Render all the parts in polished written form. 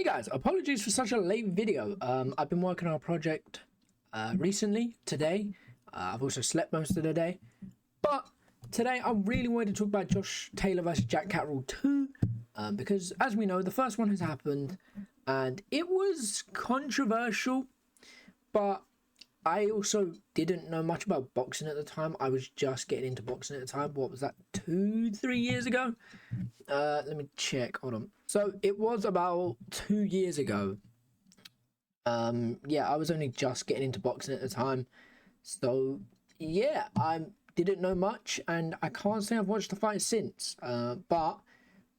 Hey guys, apologies for such a late video. I've been working on a project recently, today. I've also slept most of the day. But today I really wanted to talk about Taylor VS Jack Catterall 2. Because as we know, the first one has happened and it was controversial. But I also didn't know much about boxing at the time. I was just getting into boxing at the time. What was that, 2-3 years ago? Let me check, hold on. So it was about 2 years ago. Yeah, I was only just getting into boxing at the time. So yeah, I didn't know much and I can't say I've watched the fight since. But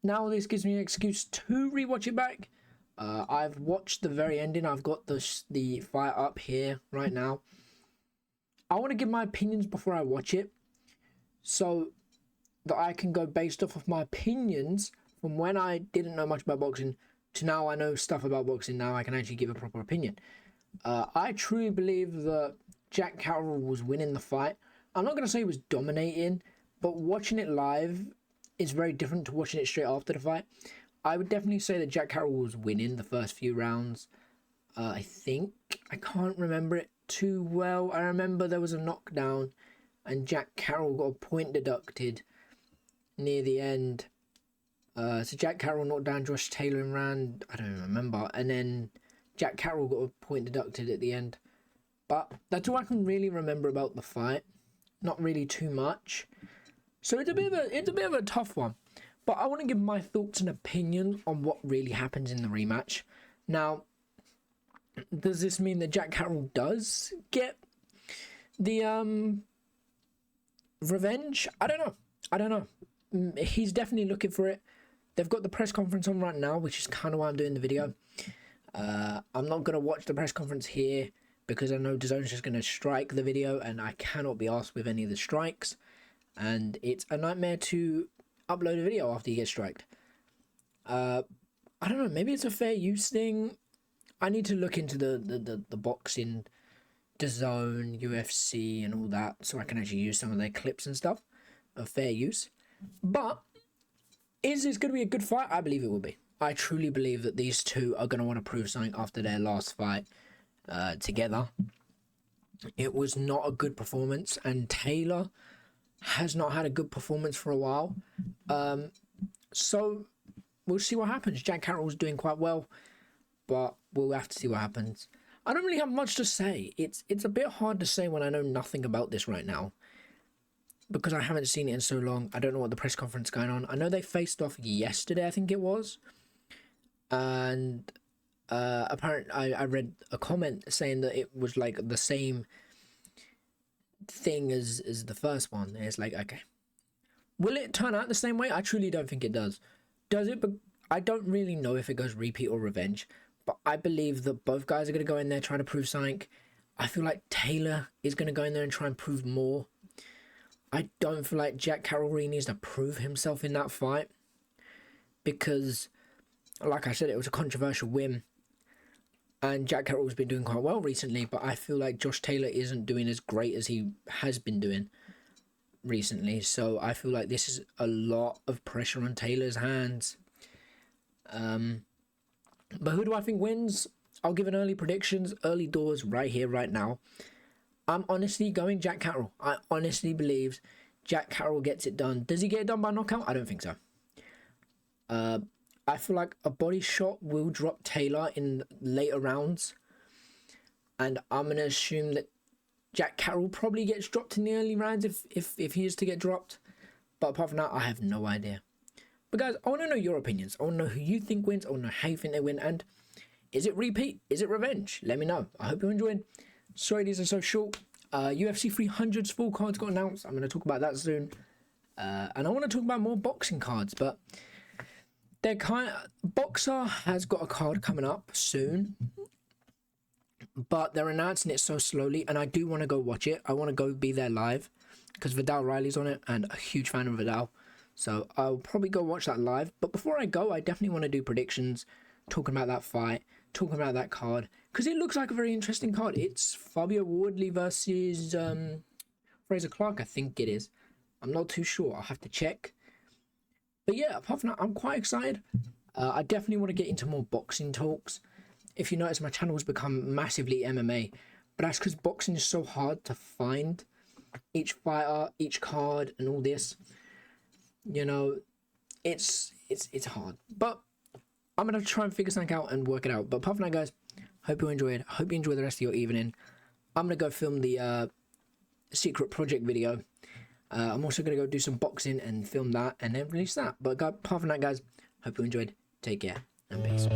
now this gives me an excuse to rewatch it back. I've watched the very ending. I've got the fight up here right now. I want to give my opinions before I watch it, so that I can go based off of my opinions from when I didn't know much about boxing to now I know stuff about boxing. Now I can actually give a proper opinion. I truly believe that Jack Catterall was winning the fight. I'm not going to say he was dominating, but watching it live is very different to watching it straight after the fight. I would definitely say that Jack Catterall was winning the first few rounds. I think. I can't remember it too well. I remember there was a knockdown and Jack Catterall got a point deducted near the end. So Jack Catterall knocked down Josh Taylor in round, I don't remember. And then Jack Catterall got a point deducted at the end. But that's all I can really remember about the fight. Not really too much. So it's a bit of a tough one. But I want to give my thoughts and opinions on what really happens in the rematch. Now, does this mean that Jack Catterall does get the revenge? I don't know. He's definitely looking for it. They've got the press conference on right now, which is kind of why I'm doing the video. I'm not going to watch the press conference here because I know DAZN's just going to strike the video and I cannot be asked with any of the strikes. And it's a nightmare to upload a video after you get striked. I don't know, maybe it's a fair use thing. I need to look into the boxing, DAZN, UFC and all that so I can actually use some of their clips and stuff of fair use. But is this going to be a good fight? I believe it will be. I truly believe that these two are going to want to prove something after their last fight together. It was not a good performance and Taylor has not had a good performance for a while. So we'll see what happens. Jack Catterall's doing quite well, but we'll have to see what happens. I don't really have much to say. It's a bit hard to say when I know nothing about this right now, because I haven't seen it in so long. I don't know what the press conference is going on. I know they faced off yesterday, I think it was. And apparently I read a comment saying that it was like the same thing as the first one. It's like, okay, will it turn out the same way? I truly don't think it does. Does it? But I don't really know if it goes repeat or revenge, but I believe that both guys are going to go in there trying to prove something. I feel like Taylor is going to go in there and try and prove more. I don't feel like Jack Catterall really needs to prove himself in that fight, because like I said, it was a controversial win. And Jack Catterall's been doing quite well recently, but I feel like Josh Taylor isn't doing as great as he has been doing recently. So I feel like this is a lot of pressure on Taylor's hands. But who do I think wins? I'll give an early predictions, early doors right here, right now. I'm honestly going Jack Catterall. I honestly believe Jack Catterall gets it done. Does he get it done by knockout? I don't think so. I feel like a body shot will drop Taylor in later rounds. And I'm going to assume that Jack Catterall probably gets dropped in the early rounds if he is to get dropped. But apart from that, I have no idea. But guys, I want to know your opinions. I want to know who you think wins. I want to know how you think they win. And is it repeat? Is it revenge? Let me know. I hope you're enjoying. Sorry these are so short. UFC 300's full cards got announced. I'm going to talk about that soon. And I want to talk about more boxing cards. But they're Boxer has got a card coming up soon, but they're announcing it so slowly, and I do want to go watch it. I want to go be there live because Vidal Riley's on it and a huge fan of Vidal, so I'll probably go watch that live. But before I go, I definitely want to do predictions, talking about that fight, talking about that card, because it looks like a very interesting card. It's Fabio Wardley versus Fraser Clark, I think it is. I'm not too sure. I'll have to check. But yeah, apart from that, I'm quite excited. I definitely want to get into more boxing talks. If you notice, my channel has become massively MMA, but that's because boxing is so hard to find. Each fighter, each card, and all this, you know, it's hard. But I'm gonna try and figure something out and work it out. But apart from that, guys, hope you enjoyed. Hope you enjoy the rest of your evening. I'm gonna go film the secret project video. I'm also gonna go do some boxing and film that and then release that. But apart from that, guys, hope you enjoyed. Take care and peace.